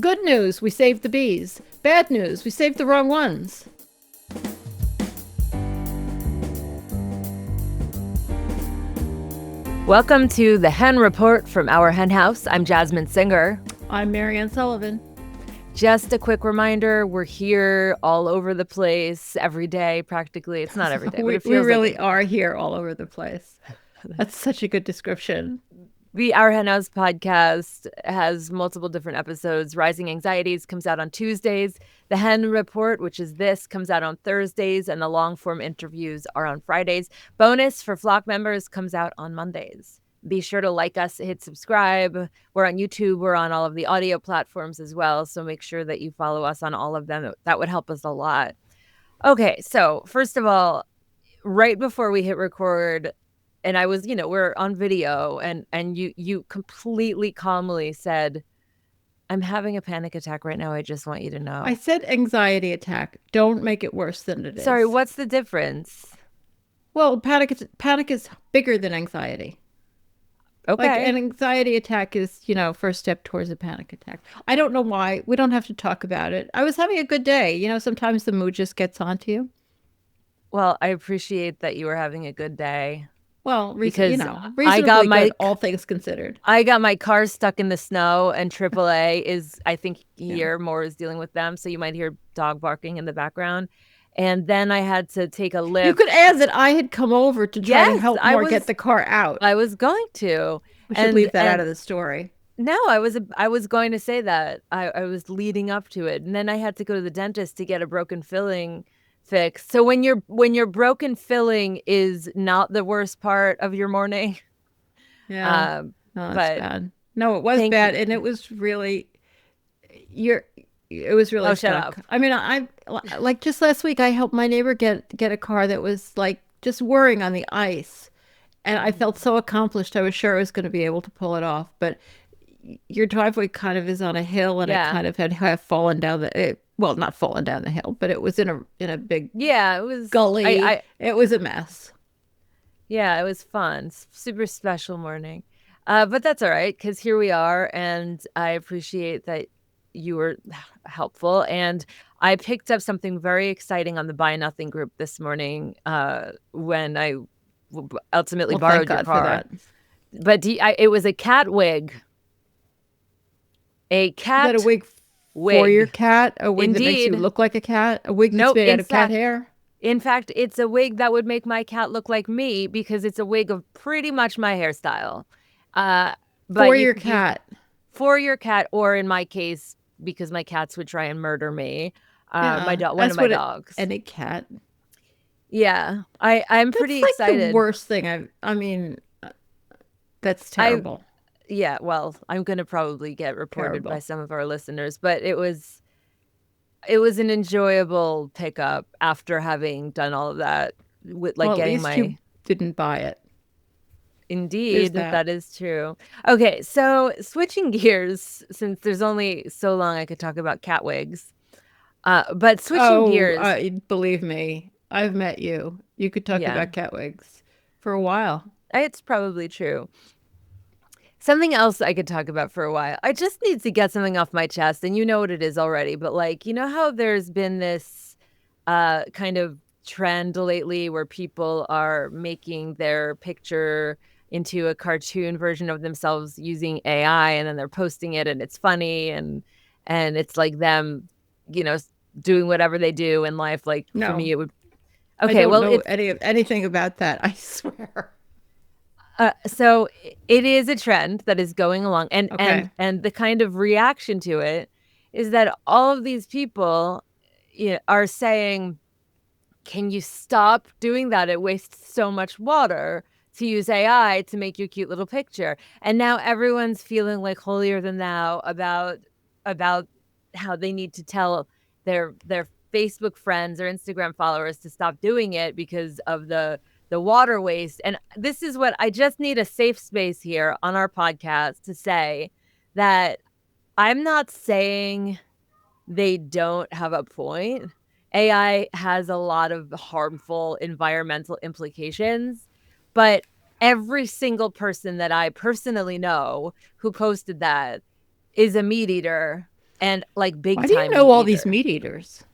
Good news, we saved the bees. Bad news, we saved the wrong ones. Welcome to the Hen Report from our hen house. I'm Jasmin Singer. I'm Mariann Sullivan. Just a quick reminder, we're here all over the place every day, practically. It's not every day, but it We feels really like are here all over the place. That's such a good description. The Our Hen House podcast has multiple different episodes. Rising Anxieties comes out on Tuesdays. The Hen Report, which is this, comes out on Thursdays, and the long-form interviews are on Fridays. Bonus for Flock members comes out on Mondays. Be sure to like us, hit subscribe. We're on YouTube. We're on all of the audio platforms as well, so make sure that you follow us on all of them. That would help us a lot. Okay, so first of all, right before we hit record, and I was, we're on video, and you completely calmly said, "I'm having a panic attack right now. I just want you to know." I said anxiety attack. Don't make it worse than it is. Sorry, what's the difference? Well, panic is bigger than anxiety. Okay. Like an anxiety attack is, first step towards a panic attack. I don't know why. We don't have to talk about it. I was having a good day. Sometimes the mood just gets onto you. Well, I appreciate that you were having a good day. Well, because reasonably good, all things considered. I got my car stuck in the snow, and AAA is, I think, here more is dealing with them. So you might hear dog barking in the background. And then I had to take a lift. You could add that I had come over to try to help get the car out. I was going to. We should leave that out of the story. No, I was going to say that. I was leading up to it. And then I had to go to the dentist to get a broken filling fixed. So when your broken filling is not the worst part of your morning. Yeah. No, that's bad. No, it was bad. And it was really it was really shut up. I mean, I like just last week I helped my neighbor get a car that was like just whirring on the ice. And I felt so accomplished. I was sure I was going to be able to pull it off, but your driveway kind of is on a hill, and it kind of had fallen down not fallen down the hill, but it was in a big it was gully. It was a mess. Yeah, it was fun. Super special morning. But that's all right, because here we are, and I appreciate that you were helpful. And I picked up something very exciting on the Buy Nothing group this morning when I ultimately borrowed your car. For that. But it was a cat wig. A cat Is that a wig for your cat? A wig that makes you look like a cat? A wig that's made out of cat hair? In fact, it's a wig that would make my cat look like me, because it's a wig of pretty much my hairstyle. But for your cat. For your cat, or in my case, because my cats would try and murder me. My dog, one of my dogs. Any cat. Yeah, I'm pretty excited. That's the worst thing. I mean, that's terrible. Yeah, well, I'm going to probably get reported by some of our listeners, but it was an enjoyable pickup after having done all of that with getting my. You didn't buy it. Indeed, that is true. Okay, so switching gears, since there's only so long I could talk about cat wigs, but switching gears. Believe me, I've met you. You could talk about cat wigs for a while. It's probably true. Something else I could talk about for a while. I just need to get something off my chest, and you know what it is already, but how there's been this kind of trend lately where people are making their picture into a cartoon version of themselves using AI, and then they're posting it, and it's funny, and it's like them, doing whatever they do in life. For me, it would. Okay, I don't know anything about that, I swear. So it is a trend that is going along, and the kind of reaction to it is that all of these people are saying, "Can you stop doing that? It wastes so much water to use AI to make your cute little picture." And now everyone's feeling like holier than thou about how they need to tell their Facebook friends or Instagram followers to stop doing it because of the water waste. And this is what I just need a safe space here on our podcast to say, that I'm not saying they don't have a point. AI has a lot of harmful environmental implications, but every single person that I personally know who posted that is a meat eater and like big Why do you time know meat all these eater. meat eaters?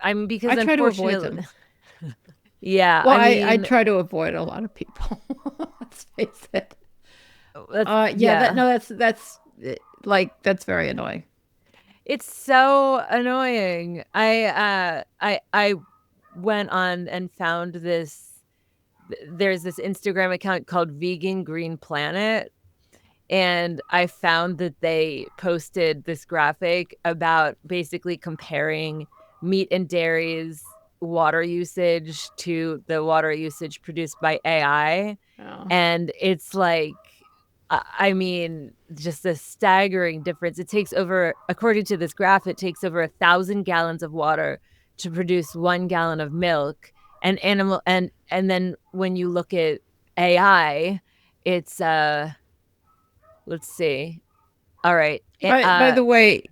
I'm because I try to avoid unfortunately, them. yeah, Well, I I mean, try to avoid a lot of people. Let's face it. that's Yeah, yeah. that's like that's very annoying. It's so annoying. I went on and found this there's this Instagram account called Vegan Green Planet, and I found that they posted this graphic about basically comparing meat and dairy's water usage to the water usage produced by AI. Oh. And it's like, I mean, just a staggering difference. It takes over, according to this graph, it takes over 1,000 gallons of water to produce 1 gallon of milk. And then when you look at AI, it's let's see. All right. By the way,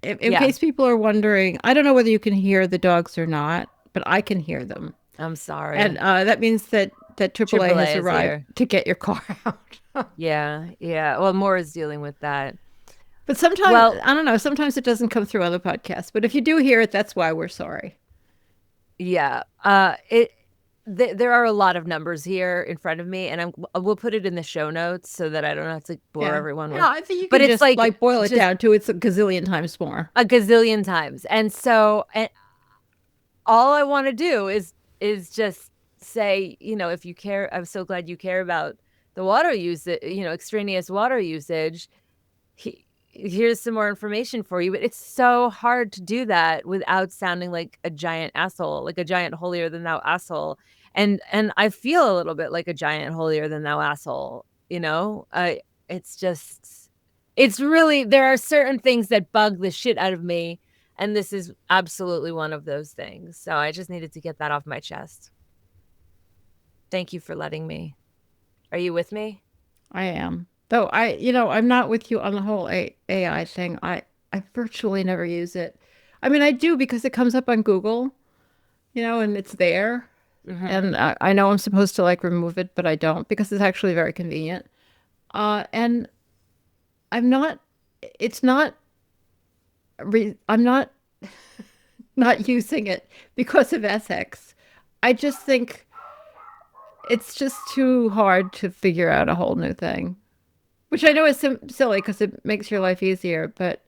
in Yeah, case people are wondering, I don't know whether you can hear the dogs or not, but I can hear them. I'm And sorry. that means that AAA has AAA is arrived here. to get your car out. Yeah, yeah. Well, Moore is dealing with that. But sometimes, Well, I don't know, sometimes it doesn't come through on the podcast. But if you do hear it, that's why we're sorry. yeah. There are a lot of numbers here in front of me, and we'll put it in the show notes so that I don't have to bore Yeah. everyone with. Yeah, I think you But can it's just like like boil it just down to it's a gazillion times more. a gazillion times, and so and all I want to do is just say, if you care, I'm so glad you care about the water usage, extraneous water usage. Here's some more information for you. But it's so hard to do that without sounding like a giant asshole, like a giant holier than thou asshole. And I feel a little bit like a giant holier than thou asshole. It's just, it's really, there are certain things that bug the shit out of me, and this is absolutely one of those things. So I just needed to get that off my chest. Thank you for letting me. Are you with me? I am. Though I'm not with you on the whole AI thing. I virtually never use it. I mean, I do because it comes up on Google, and it's there. Mm-hmm. And I know I'm supposed to like remove it, but I don't because it's actually very convenient. And I'm not, it's not, I'm not not using it because of ethics. I just think it's just too hard to figure out a whole new thing, which I know is silly because it makes your life easier, but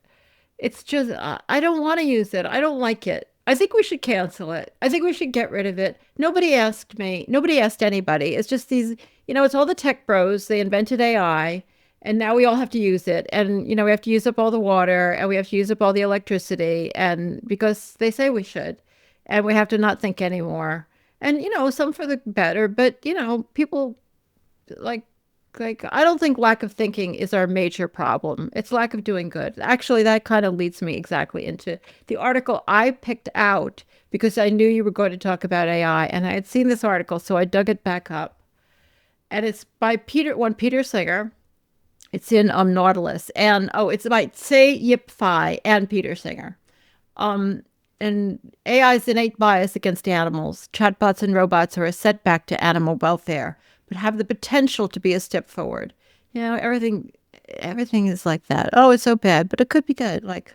it's just, I don't want to use it. I don't like it. I think we should cancel it. I think we should get rid of it. Nobody asked me. Nobody asked anybody. It's just these, it's all the tech bros. They invented AI and now we all have to use it. And, we have to use up all the water and we have to use up all the electricity. And because they say we should, and we have to not think anymore. And, some for the better, but, people like I don't think lack of thinking is our major problem. It's lack of doing good. Actually, that kind of leads me exactly into the article I picked out because I knew you were going to talk about AI and I had seen this article, so I dug it back up. And it's by Peter Singer. It's in Nautilus. And it's by Say Yip Phi and Peter Singer. Um and AI's innate bias against animals, chatbots and robots are a setback to animal welfare, but have the potential to be a step forward. Everything is like that. Oh, it's so bad, but it could be good. Like,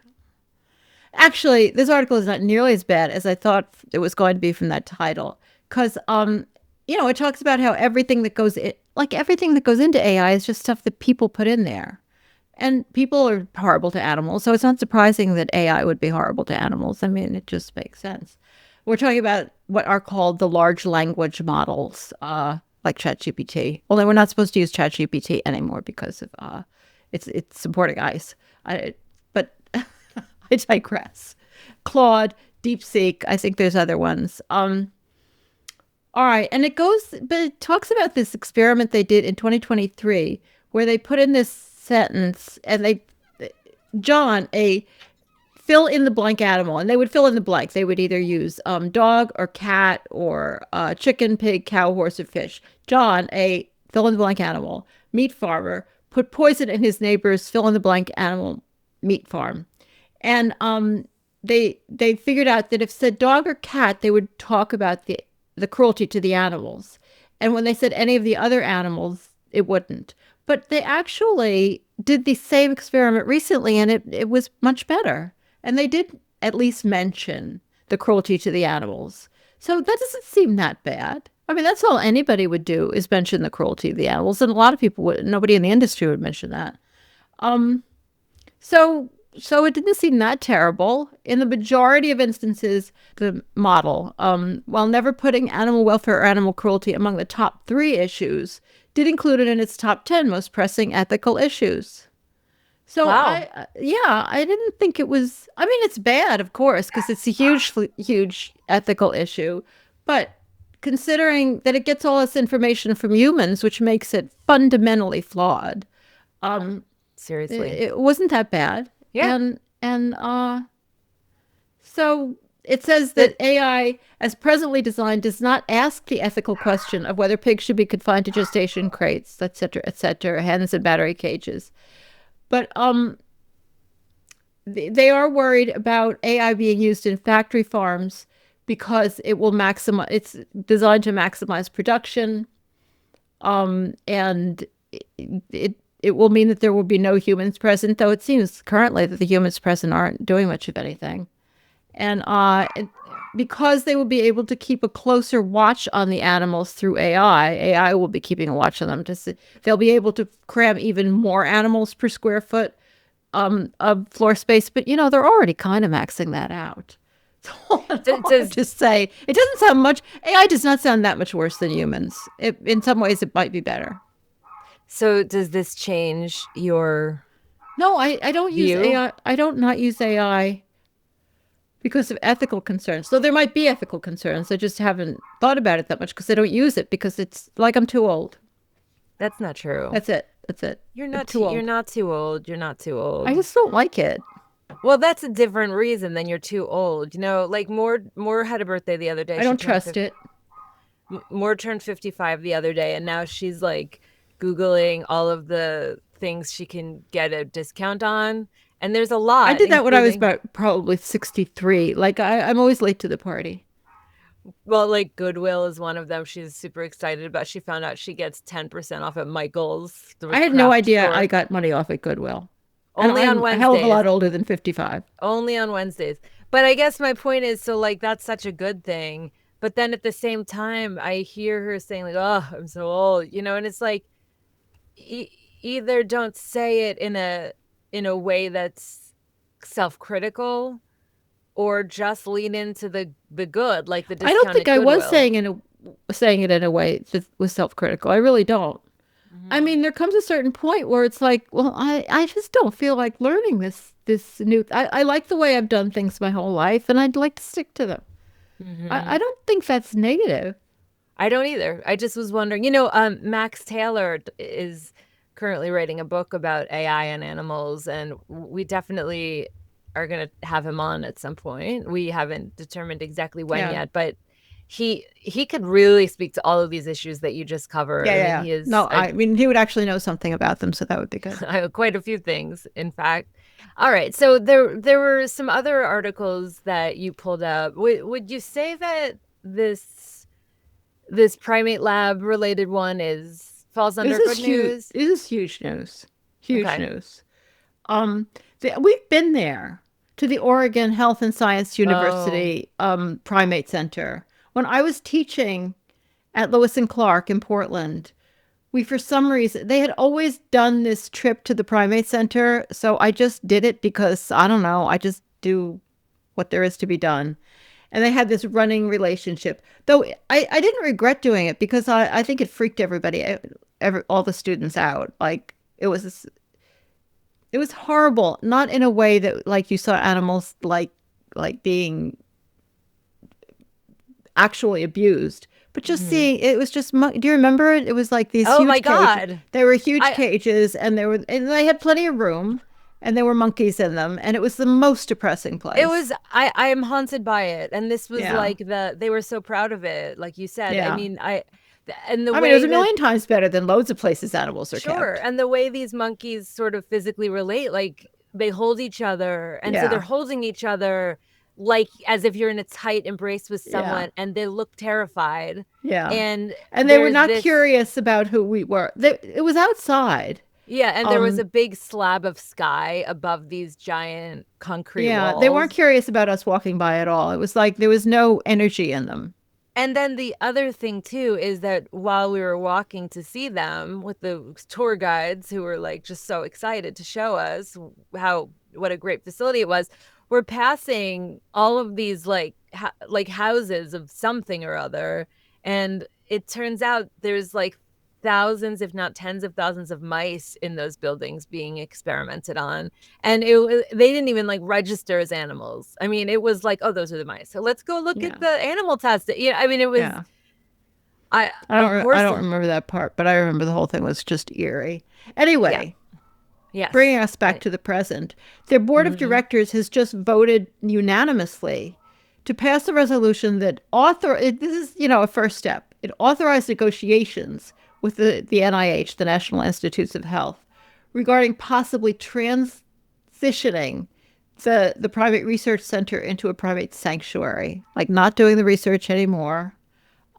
actually, this article is not nearly as bad as I thought it was going to be from that title, because it talks about how everything that goes into AI is just stuff that people put in there. And people are horrible to animals, so it's not surprising that AI would be horrible to animals. I mean, it just makes sense. We're talking about what are called the large language models, like ChatGPT. Although we're not supposed to use ChatGPT anymore because of it's supporting ICE. But I digress. Claude, DeepSeek. I think there's other ones. All right, and it talks about this experiment they did in 2023 where they put in this sentence and John, a fill in the blank animal, and they would fill in the blank. They would either use dog or cat or chicken, pig, cow, horse, or fish. John, a fill in the blank animal, meat farmer, put poison in his neighbor's fill in the blank animal meat farm. And they figured out that if said dog or cat, they would talk about the cruelty to the animals. And when they said any of the other animals, it wouldn't. But they actually did the same experiment recently, and it was much better. And they did at least mention the cruelty to the animals. So that doesn't seem that bad. I mean, that's all anybody would do is mention the cruelty of the animals, and a lot of people would. Nobody in the industry would mention that. Um, so so it didn't seem that terrible. In the majority of instances, the model, while never putting animal welfare or animal cruelty among the top 3 issues, did include it in its top 10 most pressing ethical issues. So Wow. I didn't think it was. I mean, it's bad, of course, because it's a huge ethical issue. But considering that it gets all this information from humans, which makes it fundamentally flawed, Seriously. it wasn't that bad. Yeah. And so it says that AI, as presently designed, does not ask the ethical question of whether pigs should be confined to gestation crates, et cetera, hens in battery cages. But they are worried about AI being used in factory farms because it will maximize. It's designed to maximize production, and it will mean that there will be no humans present. Though it seems currently that the humans present aren't doing much of anything, and because they will be able to keep a closer watch on the animals through AI will be keeping a watch on them. They'll be able to cram even more animals per square foot of floor space. But, they're already kind of maxing that out. So just say, it doesn't sound much. AI does not sound that much worse than humans. In some ways, it might be better. So does this change your No, I don't use view? AI. I don't not use AI because of ethical concerns. So there might be ethical concerns. I just haven't thought about it that much because I don't use it because it's like I'm too old. That's not true. That's it. You're not too old. You're not too old. You're not too old. I just don't like it. Well, that's a different reason than you're too old. Like Moore had a birthday the other day. I don't trust it. Moore turned 55 the other day, and now she's like Googling all of the things she can get a discount on. And there's a lot. I did that when I was about probably 63. Like I'm always late to the party. Well, like Goodwill is one of them she's super excited about. She found out she gets 10% off at Michael's. I had no idea I got money off at Goodwill. Only on Wednesdays. A hell of a lot older than 55. Only on Wednesdays. But I guess my point is, so like that's such a good thing. But then at the same time, I hear her saying like, "Oh, I'm so old," and it's like, either don't say it in a way that's self-critical, or just lean into the good, like the discounted I don't think I Goodwill. was saying it in a way that was self-critical. I really don't. I mean, there comes a certain point where it's like, well, I just don't feel like learning this new. I like the way I've done things my whole life, and I'd like to stick to them. I don't think that's negative. I don't either. I just was wondering. Max Taylor is currently writing a book about AI and animals, and we definitely are going to have him on at some point. We haven't determined exactly when yet, but he could really speak to all of these issues that you just covered. Yeah. I mean, he would actually know something about them, so that would be good. Quite a few things, in fact. All right. So there were some other articles that you pulled up. Would you say that this primate lab related one falls under good news? This is huge news. Huge news. We've been there to the Oregon Health and Science University Primate Center. When I was teaching at Lewis and Clark in Portland, for some reason, they had always done this trip to the Primate Center. So I just did it because, I don't know, I just do what there is to be done. And they had this running relationship. Though I didn't regret doing it because I think it freaked all the students out. Like, it was horrible. Not in a way that, like, you saw animals, like being actually abused, but just seeing it was just. Do you remember it? It was like these. Oh huge my cages. God! They were huge cages, and they had plenty of room, and there were monkeys in them, and it was the most depressing place. It was. I am haunted by it, and this was like they were so proud of it, like you said. Yeah. I mean, it was a million times better than loads of places animals are kept. Sure, and the way these monkeys sort of physically relate, like they hold each other, and so they're holding each other like as if you're in a tight embrace with someone, and they look terrified. Yeah, and they were not curious about who we were. It was outside. Yeah, and there was a big slab of sky above these giant concrete Yeah, they weren't walls. curious about us walking by at all. It was like there was no energy in them. And then the other thing too is that while we were walking to see them with the tour guides who were like just so excited to show us what a great facility it was, we're passing all of these like houses of something or other, and it turns out there's like thousands, if not tens of thousands of mice in those buildings being experimented on. And they didn't even like register as animals. I mean, it was like, oh, those are the mice. So let's go look at the animal testing. Yeah, I mean, it was. Yeah. I I don't remember that part, but I remember the whole thing was just eerie. Anyway, yes. Bringing us back to the present, their board of directors has just voted unanimously to pass a resolution that this is, a first step. It authorized negotiations with the NIH, the National Institutes of Health, regarding possibly transitioning the Primate Research Center into a primate sanctuary, like not doing the research anymore.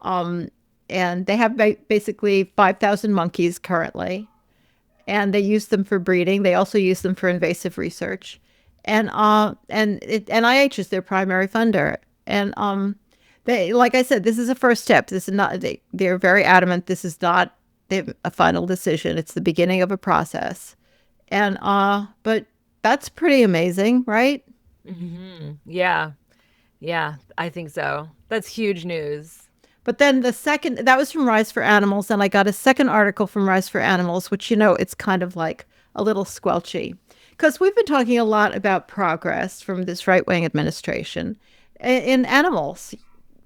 And they have basically 5,000 monkeys currently, and they use them for breeding. They also use them for invasive research, NIH is their primary funder. And they, like I said, this is a first step. This is not. They're very adamant. This is not a final decision. It's the beginning of a process, and but that's pretty amazing, right? Mm-hmm. Yeah, I think so. That's huge news. But then that was from Rise for Animals, and I got a second article from Rise for Animals, which, it's kind of like a little squelchy. Because we've been talking a lot about progress from this right-wing administration in animals,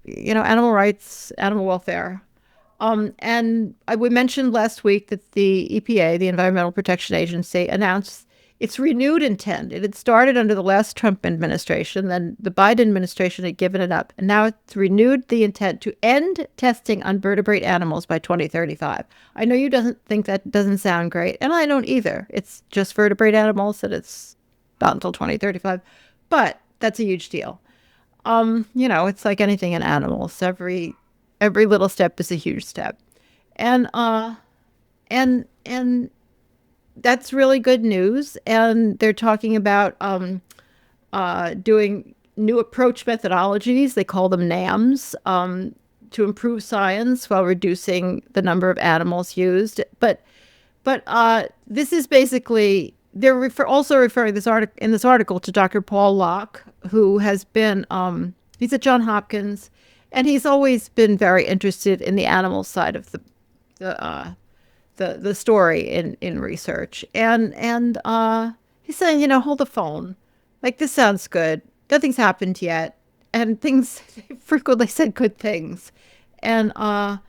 animal rights, animal welfare. And we mentioned last week that the EPA, the Environmental Protection Agency, announced its renewed intent. It had started under the last Trump administration, then the Biden administration had given it up, and now it's renewed the intent to end testing on vertebrate animals by 2035. I know you doesn't think that doesn't sound great, and I don't either. It's just vertebrate animals, and it's not until 2035, but that's a huge deal. It's like anything in animals. Every little step is a huge step, and and that's really good news. And they're talking about doing new approach methodologies. They call them NAMs, to improve science while reducing the number of animals used. But this is basically they're also referring in this article to Dr. Paul Locke, who has been he's at Johns Hopkins, and he's always been very interested in the animal side of the story in research. And he's saying, hold the phone. Like, this sounds good. Nothing's happened yet. And things frequently said good things. And there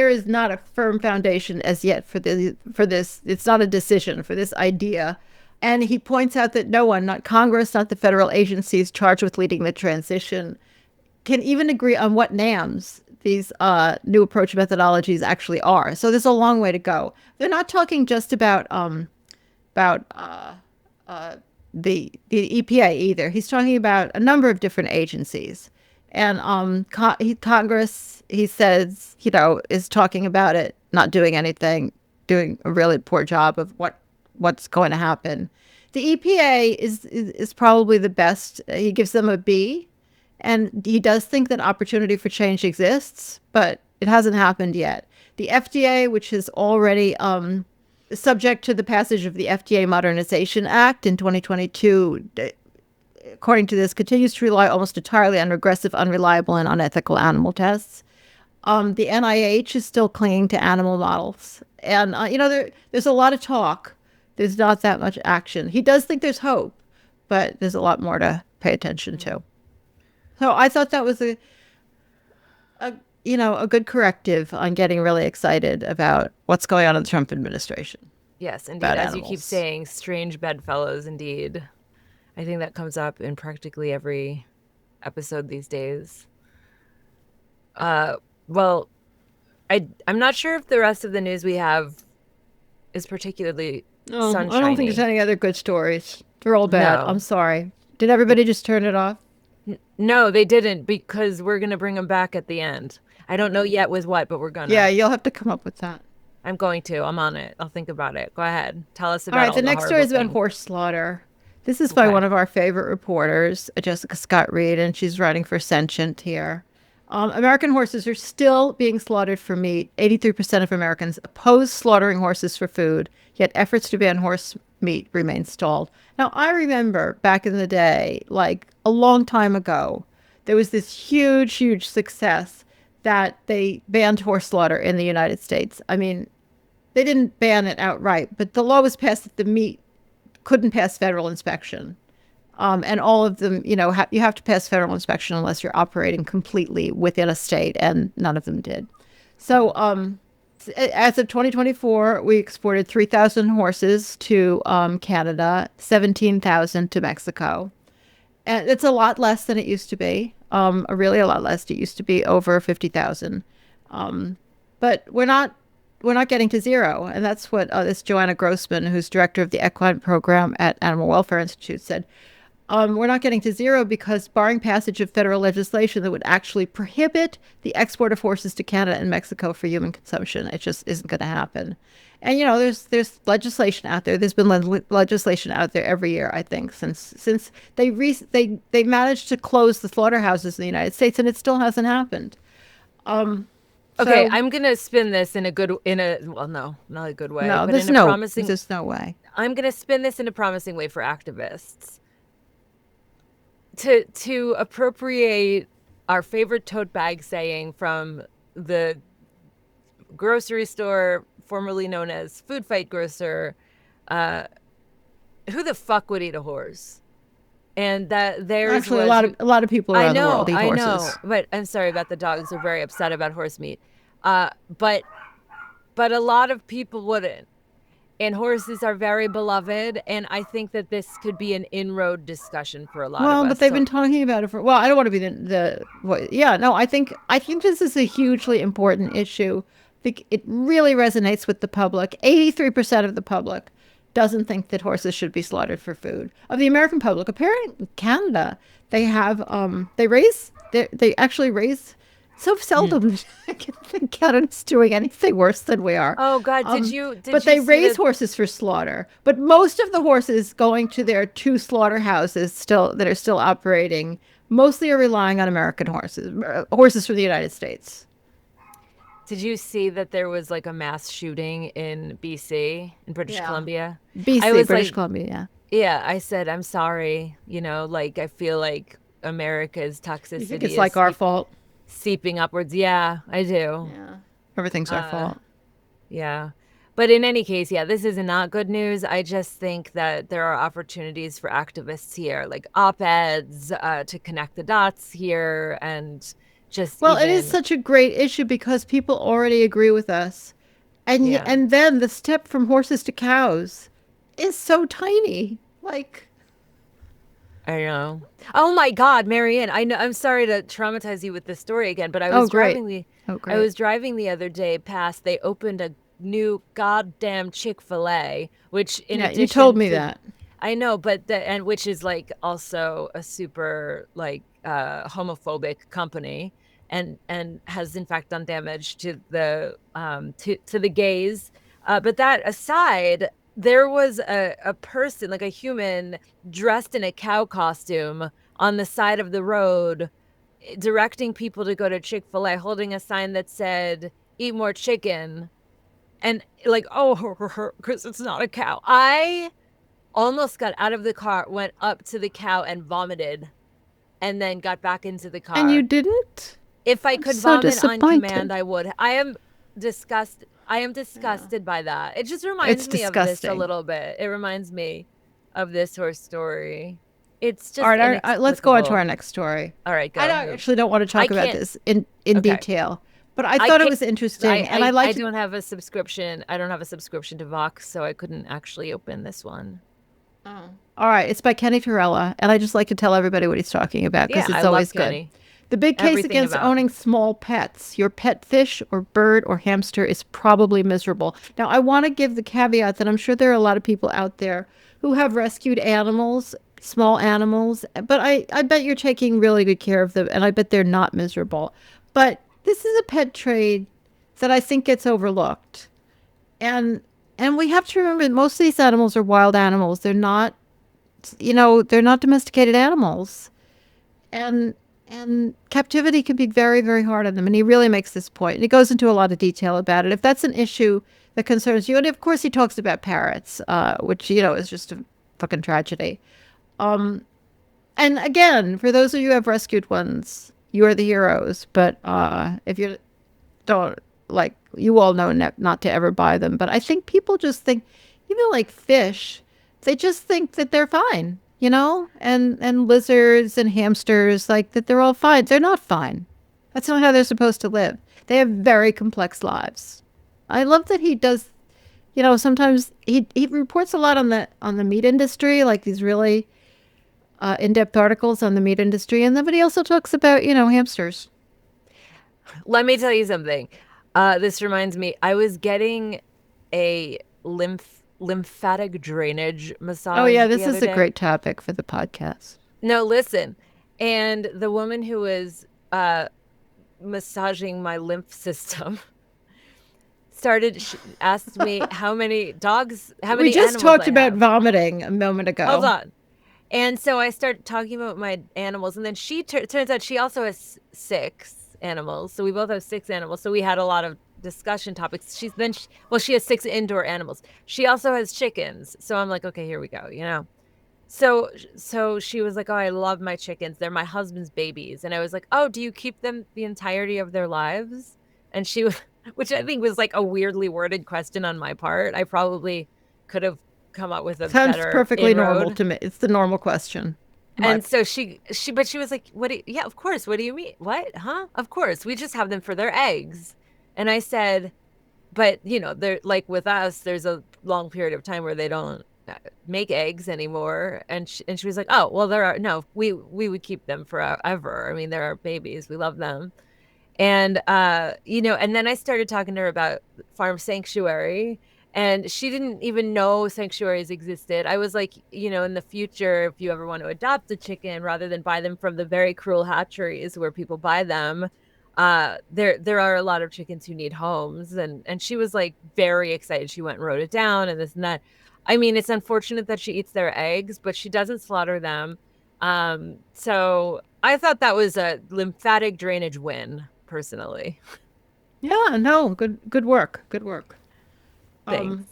is not a firm foundation as yet for this. It's not a decision for this idea. And he points out that no one, not Congress, not the federal agencies charged with leading the transition, can even agree on what NAMs these new approach methodologies actually are. So there's a long way to go. They're not talking just about the EPA either. He's talking about a number of different agencies. And Congress, he says, is talking about it, not doing anything, doing a really poor job of what's going to happen. The EPA is probably the best. He gives them a B. And he does think that opportunity for change exists, but it hasn't happened yet. The FDA, which is already subject to the passage of the FDA Modernization Act in 2022, according to this, continues to rely almost entirely on regressive, unreliable, and unethical animal tests. The NIH is still clinging to animal models. And, there's a lot of talk. There's not that much action. He does think there's hope, but there's a lot more to pay attention to. So I thought that was a good corrective on getting really excited about what's going on in the Trump administration. Yes, indeed. As animals. You keep saying, strange bedfellows, indeed. I think that comes up in practically every episode these days. Well, I'm not sure if the rest of the news we have is particularly sunshiny. I don't think there's any other good stories. They're all bad. No. I'm sorry. Did everybody just turn it off? No, they didn't, because we're going to bring them back at the end. I don't know yet with what, but we're going to. Yeah, you'll have to come up with that. I'm going to. I'm on it. I'll think about it. Go ahead. Tell us All about right, all the the next story horrible is about things. horse slaughter. This is by one Okay. of our favorite reporters, Jessica Scott Reed, and she's writing for Sentient here. American horses are still being slaughtered for meat. 83% of Americans oppose slaughtering horses for food, yet efforts to ban horse meat remain stalled. Now, I remember back in the day, like a long time ago, there was this huge, huge success that they banned horse slaughter in the United States. I mean, they didn't ban it outright, but the law was passed that the meat couldn't pass federal inspection. And all of them, you have to pass federal inspection unless you're operating completely within a state, and none of them did. So, as of 2024, we exported 3,000 horses to Canada, 17,000 to Mexico. And it's a lot less than it used to be. Really a lot less. It used to be over 50,000. But we're not getting to zero, and that's what this Joanna Grossman, who's director of the equine program at Animal Welfare Institute, said. We're not getting to zero because barring passage of federal legislation that would actually prohibit the export of horses to Canada and Mexico for human consumption, it just isn't going to happen. And there's legislation out there. There's been legislation out there every year, I think, since they managed to close the slaughterhouses in the United States, and it still hasn't happened. Okay, So I'm gonna spin this well, no, not a good way, no, but in a promising. there's no way. I'm gonna spin this in a promising way for activists to appropriate our favorite tote bag saying from the grocery store formerly known as Food Fight Grocer. Who the fuck would eat a horse? And that theirs Actually, was. a lot of people around the world eat I know, horses. but I'm sorry about the dogs. They're very upset about horse meat. But a lot of people wouldn't. And horses are very beloved, and I think that this could be an inroad discussion for a lot of Well, us. but they've been talking about it for. Well, I don't want to be yeah, no, I think this is a hugely important issue. I think it really resonates with the public. 83% of the public doesn't think that horses should be slaughtered for food. Of the American public, apparently in Canada, they have they actually raise so seldom. I can think Canada's doing anything worse than we are. Oh God, did But you they see raise that? horses for slaughter. But most of the horses going to their two slaughterhouses that are still operating mostly are relying on American horses from the United States. Did you see that there was like a mass shooting in BC, in British Yeah. Columbia? I BC, was British like, Columbia, yeah, I said, I'm sorry. Like I feel like America's yeah. You think toxicity it's is like our fault? seeping upwards. Yeah, I do. Yeah. Everything's our fault. Yeah. But in any case, yeah, this is not good news. I just think that there are opportunities for activists here, like op-eds, to connect the dots here and just Well, it is even, such a great issue because people already agree with us. yeah. And then the step from horses to cows is so tiny. Like, I know. Oh my God, Mariann, I know. I'm sorry to traumatize you with this story again, but oh great. Oh I great. was driving the other day past. They opened a new goddamn Chick-fil-A, which in Yeah, you told addition me to, that. I know, but and which is like also a super like homophobic company, and has in fact done damage to the gays. But that aside, there was a person, like a human, dressed in a cow costume on the side of the road, directing people to go to Chick-fil-A, holding a sign that said, "Eat more chicken." And like, oh, because it's not a cow. I almost got out of the car, went up to the cow and vomited, and then got back into the And you car. didn't? If I I'm could so vomit on command, disappointed. I would. I am Yeah. disgusted by that. It just It's reminds me of this a disgusting. little bit. It reminds me of this horse story. It's All just right, let's go on to our inexplicable. next story. All right, I go. actually don't want to I talk about can't. this in Okay. detail, but I I thought it can't. was interesting, and I I liked. don't have a subscription. I don't have a subscription to Vox, so I couldn't actually open this one. Oh. All right, it's by Kenny Torella, and I just like to tell everybody what he's talking about Yeah, because I it's love always good. Kenny. The big case Everything against about. owning small pets. Your pet fish or bird or hamster is probably miserable. Now, I want to give the caveat that I'm sure there are a lot of people out there who have rescued animals, small animals, but I bet you're taking really good care of them, and I bet they're not miserable. But this is a pet trade that I think gets overlooked. And we have to remember that most of these animals are wild animals. They're not, they're not domesticated animals. And captivity can be very, very hard on them. And he really makes this point. And he goes into a lot of detail about it. If that's an issue that concerns you, and of course he talks about parrots, which, is just a fucking tragedy. And again, for those of you who have rescued ones, you are the heroes. But if you don't, like, you all know not to ever buy them. But I think people just think, even like fish, they just think that they're fine, and lizards and hamsters, like that they're all fine. They're not fine. That's not how they're supposed to live. They have very complex lives. I love that he does, sometimes he reports a lot on the meat industry, like these really in-depth articles on the meat industry, and then but he also talks about, hamsters. Let me tell you something. This reminds me, I was getting a lymphatic drainage massage. Oh yeah, this is a great topic for the podcast. No, listen. And the woman who was massaging my lymph system asked me how many we just talked about vomiting a moment ago. Hold on. And so I started talking about my animals, and then she turns out she also has 6 animals. So we both have 6 animals. So we had a lot of discussion topics. She has 6 indoor animals. She also has chickens. So I'm like, okay, here we go, So she was like, oh, I love my chickens. They're my husband's babies. And I was like, oh, do you keep them the entirety of their lives? And she was, which I think was like a weirdly worded question on my part. I probably could have come up with a Sounds better perfectly inroad. Normal to me. It's the normal question. And so she was like, yeah, of course. What do you mean? What? Huh? Of course. We just have them for their eggs. And I said, but they're like with us, there's a long period of time where they don't make eggs anymore. And she was like, oh, well, we would keep them forever. I mean, they're our babies. We love them. And, and then I started talking to her about Farm Sanctuary, and she didn't even know Sanctuaries existed. I was like, in the future, if you ever want to adopt a chicken, rather than buy them from the very cruel hatcheries where people buy them, there are a lot of chickens who need homes. And she was like very excited. She went and wrote it down and this and that. I mean, it's unfortunate that she eats their eggs, but she doesn't slaughter them. So I thought that was a lymphatic drainage win, personally. Yeah, no, good work. Thanks.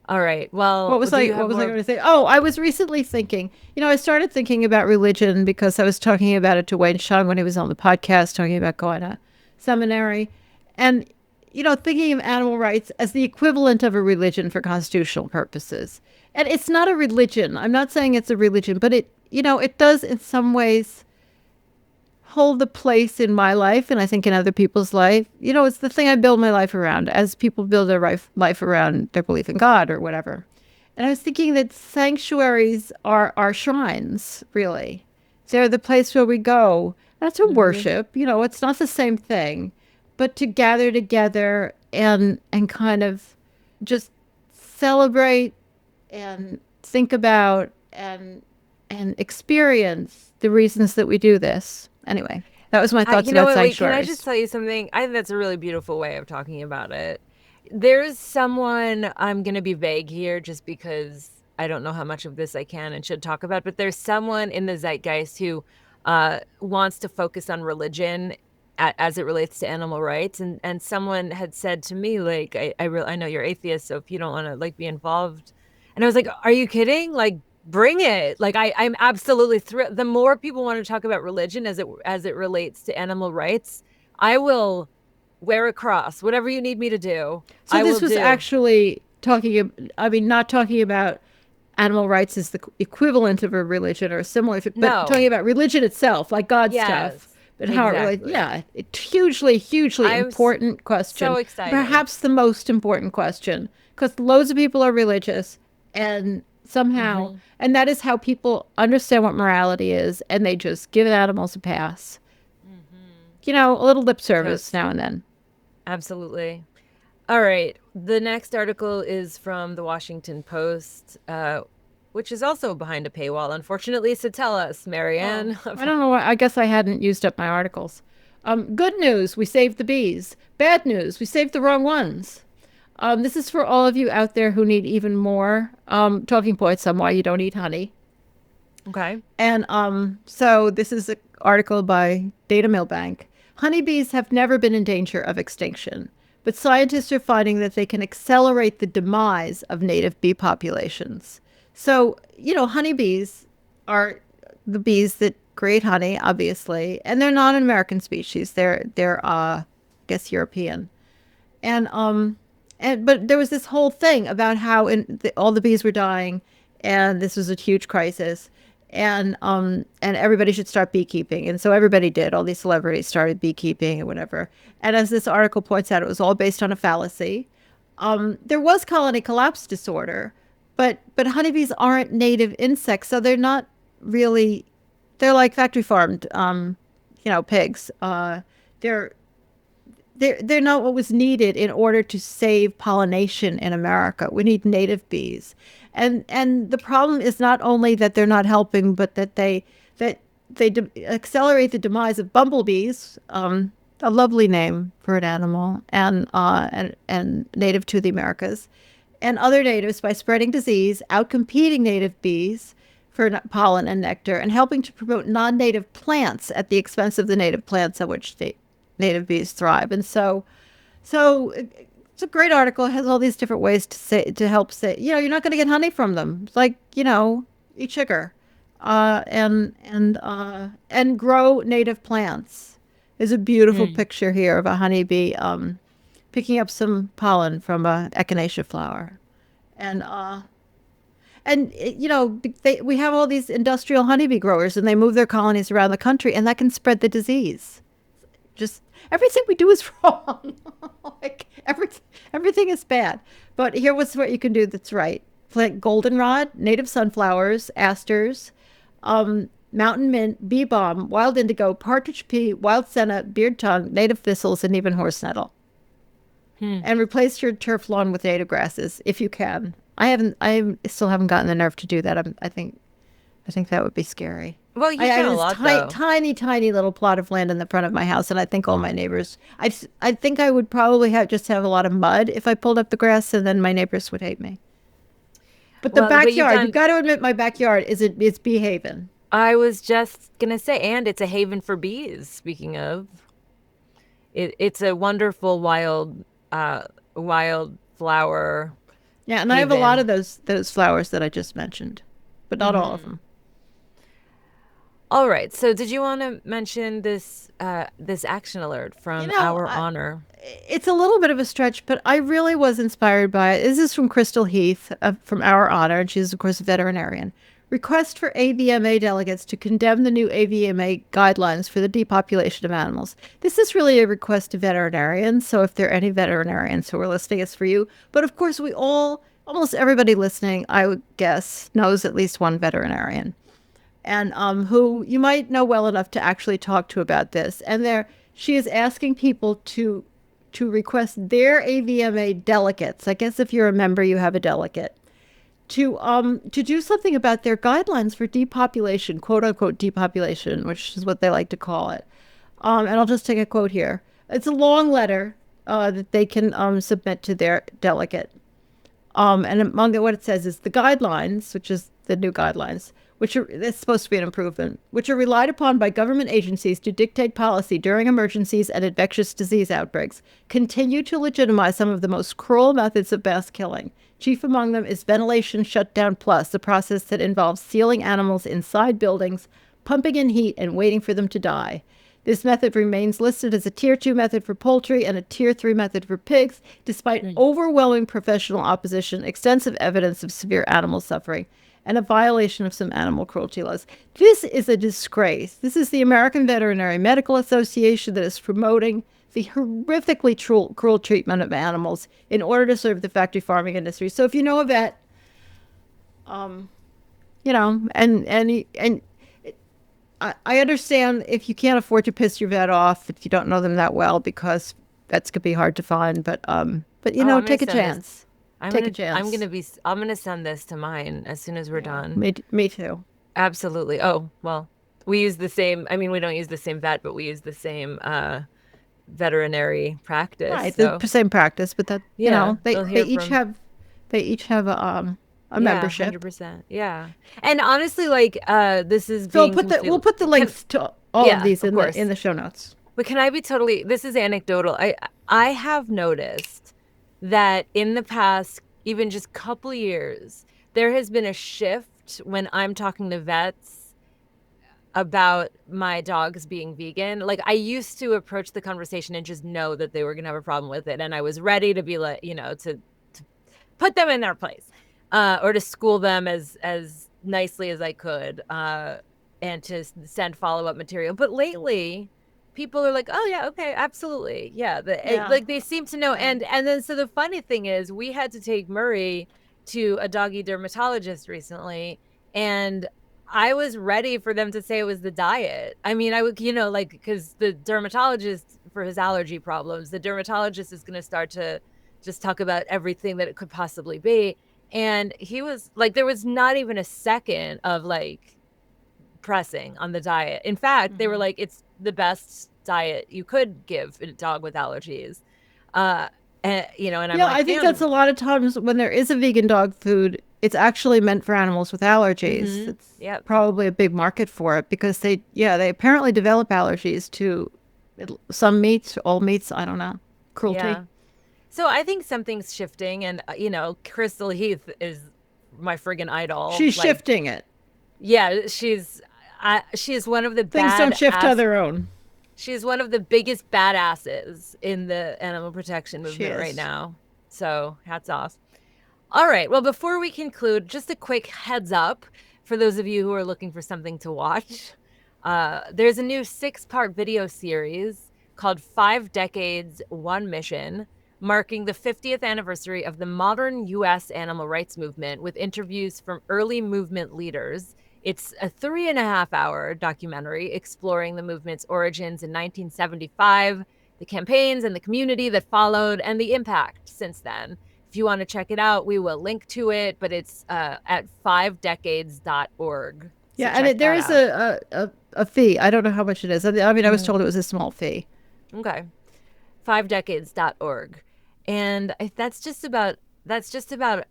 All right. Well, what was I going to say? Oh, I was recently thinking, I started thinking about religion because I was talking about it to Wayne Shang when he was on the podcast, talking about going to seminary, and thinking of animal rights as the equivalent of a religion for constitutional purposes. And it's not a religion. I'm not saying it's a religion, but it does in some ways hold the place in my life, and I think in other people's life. It's the thing I build my life around, as people build their life around their belief in God or whatever. And I was thinking that sanctuaries are our shrines, really. They're the place where we go, not to worship, it's not the same thing, but to gather together and kind of just celebrate and think about and experience the reasons that we do this. Anyway, that was my thoughts about sanctuaries. Can I just tell you something? I think that's a really beautiful way of talking about it. There's someone, I'm going to be vague here just because I don't know how much of this I can and should talk about, but there's someone in the zeitgeist who wants to focus on religion as it relates to animal rights. And someone had said to me, like, I know you're atheist, so if you don't want to like be involved. And I was like, are you kidding? Like, bring it. Like, I'm absolutely thrilled. The more people want to talk about religion as it relates to animal rights, I will wear a cross, whatever you need me to do. So this was actually not talking about animal rights as the equivalent of a religion or similar, but talking about religion itself, like God stuff. But how it relates, it's hugely important question. So excited. Perhaps the most important question, because loads of people are religious, and somehow, and that is how people understand what morality is, and they just give animals a pass. A little lip service now and then. Absolutely. All right. The next article is from the Washington Post, which is also behind a paywall, unfortunately. So tell us, Mariann. Oh, I don't know. I guess I hadn't used up my articles. Good news, we saved the bees. Bad news, we saved the wrong ones. This is for all of you out there who need even more talking points on why you don't eat honey. Okay. And so this is an article by Data Milbank. Honeybees have never been in danger of extinction, but scientists are finding that they can accelerate the demise of native bee populations. So, honeybees are the bees that create honey, obviously, and they're not an American species. They're I guess European. And but there was this whole thing about how all the bees were dying, and this was a huge crisis, and everybody should start beekeeping, and so everybody did. All these celebrities started beekeeping and whatever. And as this article points out, it was all based on a fallacy. There was colony collapse disorder, but honeybees aren't native insects, so they're not really. They're like factory farmed, pigs. They're they're not what was needed in order to save pollination in America. We need native bees, and the problem is not only that they're not helping, but that they accelerate the demise of bumblebees, a lovely name for an animal, and native to the Americas, and other natives by spreading disease, outcompeting native bees for pollen and nectar, and helping to promote non-native plants at the expense of the native plants on which native bees thrive. And so it's a great article. It has all these different ways to help say, you're not going to get honey from them. It's like, eat sugar, and grow native plants. There's a beautiful picture here of a honeybee picking up some pollen from a echinacea flower, and we have all these industrial honeybee growers, and they move their colonies around the country, and that can spread the disease. Just everything we do is wrong. Like everything is bad. But here was what you can do that's right. Plant goldenrod, native sunflowers, asters, mountain mint, bee balm, wild indigo, partridge pea, wild senna, beard tongue, native thistles, and even horse nettle. And replace your turf lawn with native grasses if you can. I still haven't gotten the nerve to do that. I think that would be scary. Well, you've done a lot, though. Tiny little plot of land in the front of my house, and I think all my neighbors. I think I would probably have a lot of mud if I pulled up the grass, and then my neighbors would hate me. But the backyard, you've got to admit, my backyard it's bee haven. I was just gonna say, and it's a haven for bees. Speaking of, it's a wonderful wild flower. Yeah, and I have a lot of those flowers that I just mentioned, but not all of them. All right. So, did you want to mention this action alert from Our Honor? It's a little bit of a stretch, but I really was inspired by it. This is from Crystal Heath from Our Honor, and she's, of course, a veterinarian. Request for AVMA delegates to condemn the new AVMA guidelines for the depopulation of animals. This is really a request to veterinarians, so if there are any veterinarians who are listening, it's for you. But of course, almost everybody listening, I would guess, knows at least one veterinarian, and who you might know well enough to actually talk to about this. And she is asking people to request their AVMA delegates. I guess if you're a member, you have a delegate. To do something about their guidelines for depopulation, quote unquote depopulation, which is what they like to call it. And I'll just take a quote here. It's a long letter that they can submit to their delegate. And among what it says is the guidelines, which is the new guidelines, it's supposed to be an improvement, which are relied upon by government agencies to dictate policy during emergencies and infectious disease outbreaks, continue to legitimize some of the most cruel methods of mass killing. Chief among them is ventilation shutdown plus, a process that involves sealing animals inside buildings, pumping in heat, and waiting for them to die. This method remains listed as a Tier 2 method for poultry and a Tier 3 method for pigs, despite overwhelming professional opposition, extensive evidence of severe animal suffering, and a violation of some animal cruelty laws. This is a disgrace. This is the American Veterinary Medical Association that is promoting the horrifically cruel treatment of animals in order to serve the factory farming industry. So if you know a vet, and I understand if you can't afford to piss your vet off, if you don't know them that well, because vets could be hard to find. But take a chance. I'm gonna send this to mine as soon as we're done. Me too. Absolutely. Oh, well, we use the same. I mean, we don't use the same vet, but we use the same veterinary practice. Right, So the same practice, but that they each have a membership. 100%. Yeah, and honestly, like this is So being we'll put the links to all of these in the show notes. But can I be totally? This is anecdotal. I have noticed that in the past, even just couple years, there has been a shift when I'm talking to vets about my dogs being vegan. Like, I used to approach the conversation and just know that they were gonna have a problem with it, and I was ready to be like, to put them in their place, or to school them as nicely as I could, and to send follow-up material. But lately, people are like, oh yeah, okay, absolutely, yeah. Like, they seem to know. And then, so the funny thing is, we had to take Murray to a doggy dermatologist recently, and I was ready for them to say it was the diet. I mean, I would, because the dermatologist, for his allergy problems, the dermatologist is going to start to just talk about everything that it could possibly be. And he was like, there was not even a second of like pressing on the diet. In fact, they were like, it's the best diet you could give a dog with allergies. And I'm like, I think that's a lot of times when there is a vegan dog food, it's actually meant for animals with allergies. It's probably a big market for it because they apparently develop allergies to some meats, all meats. I don't know. Cruelty. Yeah. So I think something's shifting, and Crystal Heath is my friggin' idol. She's shifting it. Yeah, she is one of the things don't shift on their own. She's one of the biggest badasses in the animal protection movement right now. So hats off. All right. Well, before we conclude, just a quick heads up for those of you who are looking for something to watch. There's a new 6-part video series called 5 Decades, 1 Mission, marking the 50th anniversary of the modern U.S. animal rights movement with interviews from early movement leaders. It's a 3.5-hour documentary exploring the movement's origins in 1975, the campaigns and the community that followed, and the impact since then. If you want to check it out, we will link to it, but it's at 5decades.org. So yeah, and there is a fee. I don't know how much it is. I mean, I was told it was a small fee. Okay. 5decades.org. And that's just about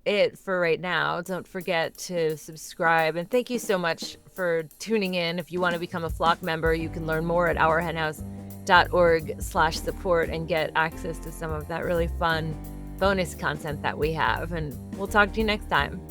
it for right now. Don't forget to subscribe. And thank you so much for tuning in. If you want to become a Flock member, you can learn more at ourhenhouse.org/support and get access to some of that really fun bonus content that we have. And we'll talk to you next time.